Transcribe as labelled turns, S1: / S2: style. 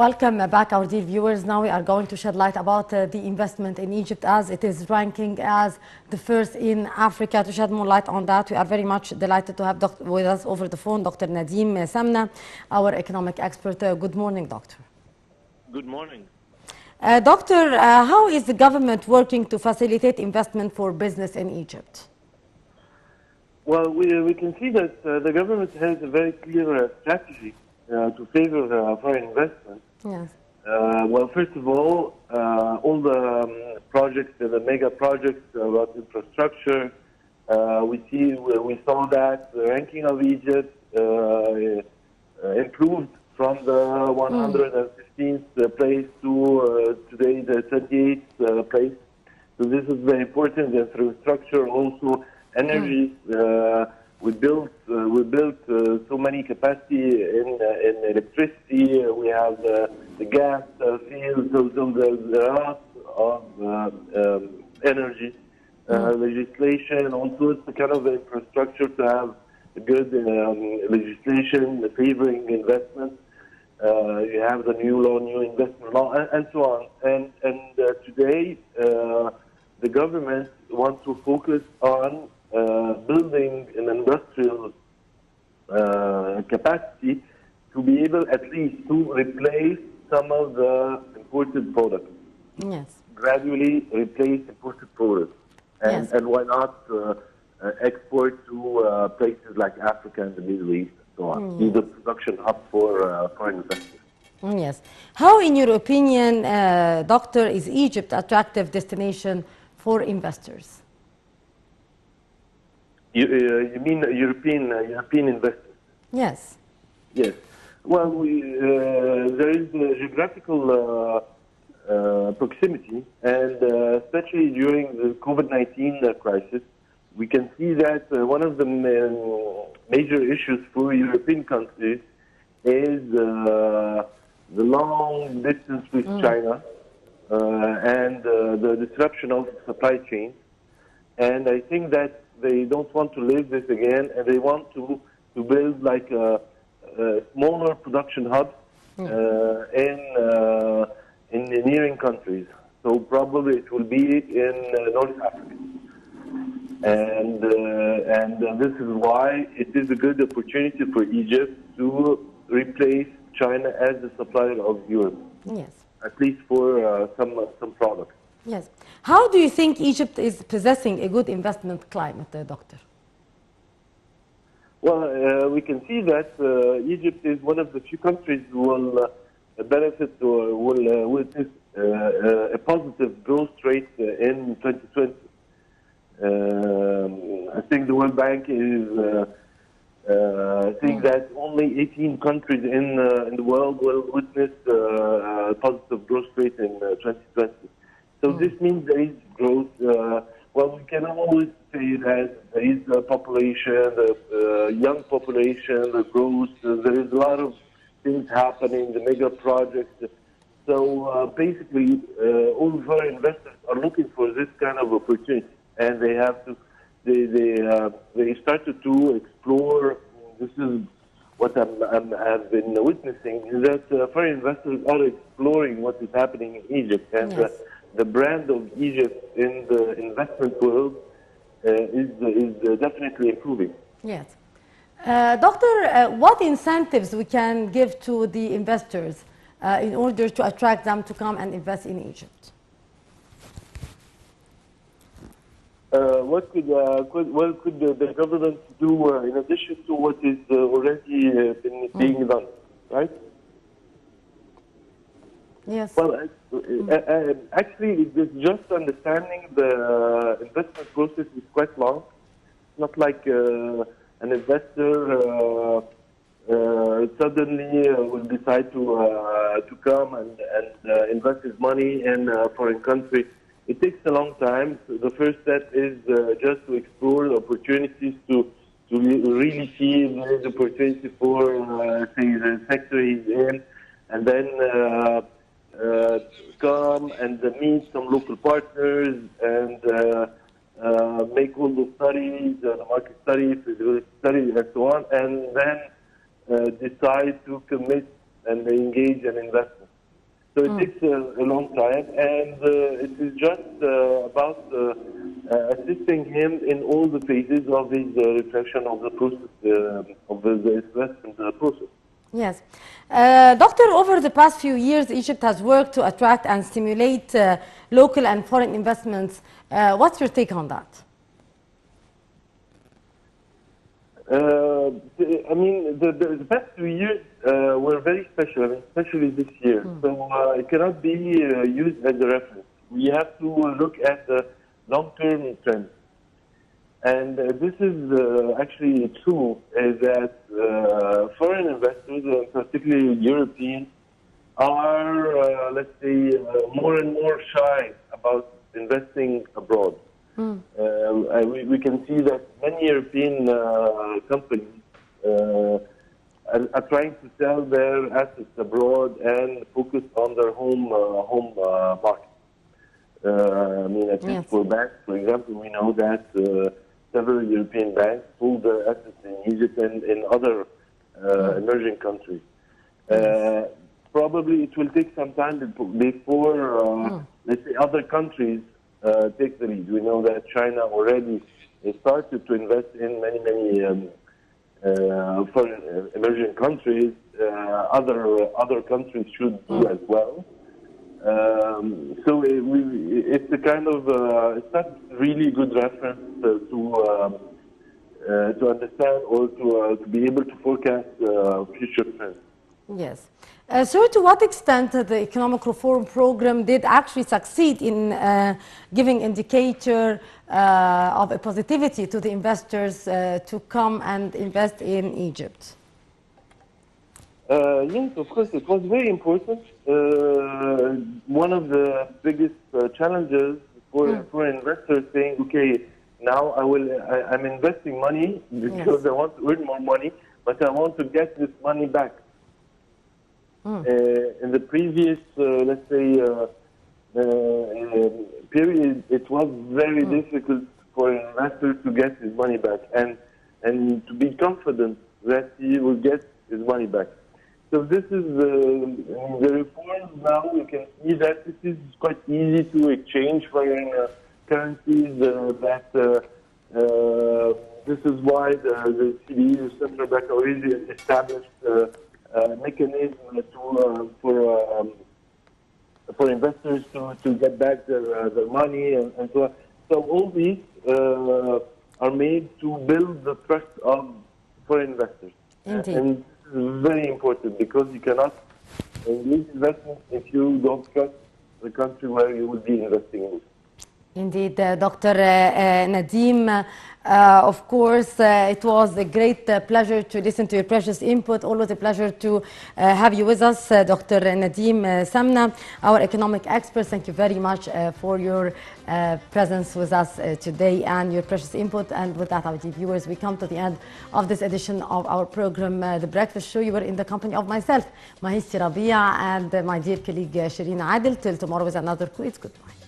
S1: Welcome back, our dear viewers. Now we are going to shed light about the investment in Egypt, as it is ranking as the first in Africa. To shed more light on that, we are very much delighted to have with us over the phone Dr. Nadim Samna, our economic expert. Good morning, doctor.
S2: Good morning.
S1: Doctor, how is the government working to facilitate investment for business in Egypt?
S2: Well, we can see that the government has a very clear strategy to favor foreign investment.
S1: Yes.
S2: Well, first of all the projects, the mega projects about infrastructure, we saw that the ranking of Egypt improved from the 115th place to today the 38th place. So this is very important. The infrastructure, also energy. We built so many capacity in electricity. We have the gas field. So there's a lot of energy legislation. Also, it's a kind of infrastructure to have a good legislation favoring investment. You have the new investment law, and so on. And today, the government wants to focus on building an industrial capacity to be able at least to replace some of the imported products.
S1: Yes.
S2: Gradually replace imported products. And,
S1: yes.
S2: And why not export to places like Africa and the Middle East and so on. Be the production hub for foreign investors.
S1: Yes. How, in your opinion, doctor, is Egypt an attractive destination for investors?
S2: You mean European investors?
S1: Yes.
S2: Yes. Well, there is a geographical proximity, and especially during the COVID-19 crisis, we can see that one of the major issues for European countries is the long distance with China and the disruption of supply chains. And I think that they don't want to live this again, and they want to build like a smaller production hubs in the nearing countries. So probably it will be in North Africa, and this is why it is a good opportunity for Egypt to replace China as the supplier of Europe.
S1: Yes.
S2: At least for some products.
S1: Yes. How do you think Egypt is possessing a good investment climate, doctor?
S2: Well, we can see that Egypt is one of the few countries who will benefit or will witness a positive growth rate in 2020. I think the World Bank is saying that only 18 countries in the world will witness a positive growth rate in 2020. So this means there is growth. Well, we can always say that there is a population, the young population, the growth. There is a lot of things happening, the mega projects. So basically, all foreign investors are looking for this kind of opportunity, and they have to. They started to explore. This is what I've been witnessing, is that foreign investors are exploring what is happening in Egypt, and the brand of Egypt in the investment world is definitely improving.
S1: Yes. Doctor, what incentives we can give to the investors in order to attract them to come and invest in Egypt?
S2: What could the government do in addition to what is already being done, right?
S1: Yes.
S2: Well, actually, just understanding the investment process is quite long. It's not like an investor suddenly will decide to come and invest his money in a foreign country. It takes a long time. So the first step is just to explore the opportunities to really see the opportunity for, say, the sector he's in, and then come and meet some local partners and make all the studies, the market studies, feasibility studies, and so on, and then decide to commit and engage in investment. So it takes a long time, and it is just about assisting him in all the phases of his reflection of the process, of the investment process.
S1: Yes. Doctor, over the past few years, Egypt has worked to attract and stimulate local and foreign investments. What's your take on that?
S2: I mean, the past 2 years were very special, I mean, especially this year. So it cannot be used as a reference. We have to look at the long-term trends. And this is actually true, is that foreign investors, particularly Europeans, are, let's say, more and more shy about investing abroad. We can see that many European companies are trying to sell their assets abroad and focus on their home market. I mean, at least for banks, for example, we know that several European banks hold their assets in Egypt and in other emerging countries. Probably it will take some time before, let's say, other countries take the lead. We know that China already started to invest in many foreign emerging countries. Other countries should do as well. So it's a kind of it's not really good reference to understand or to be able to forecast future trends.
S1: Yes. So to what extent the economic reform program did actually succeed in giving indicator of a positivity to the investors to come and invest in Egypt?
S2: Yes, of course, it was very important. One of the biggest challenges for investors saying, okay, now I'm investing money because I want to earn more money, but I want to get this money back. In the previous, let's say, period, it was very difficult for an investor to get his money back and to be confident that he will get his money back. So this is the reforms now. We can see that it is quite easy to exchange foreign currencies. This is why the CBE, the central bank, already established mechanism for investors to get back their money and so on. So all these are made to build the trust of foreign investors.
S1: Indeed.
S2: And this is very important because you cannot make investments if you don't trust the country where you will be investing in.
S1: Indeed, Dr. Nadim, of course, it was a great pleasure to listen to your precious input. Always a pleasure to have you with us, Dr. Nadim Samna, our economic expert. Thank you very much for your presence with us today and your precious input. And with that, our dear viewers, we come to the end of this edition of our program, The Breakfast Show. You were in the company of myself, Mahisti Rabia, and my dear colleague, Shireen Adil. Till tomorrow with another quiz. Goodbye.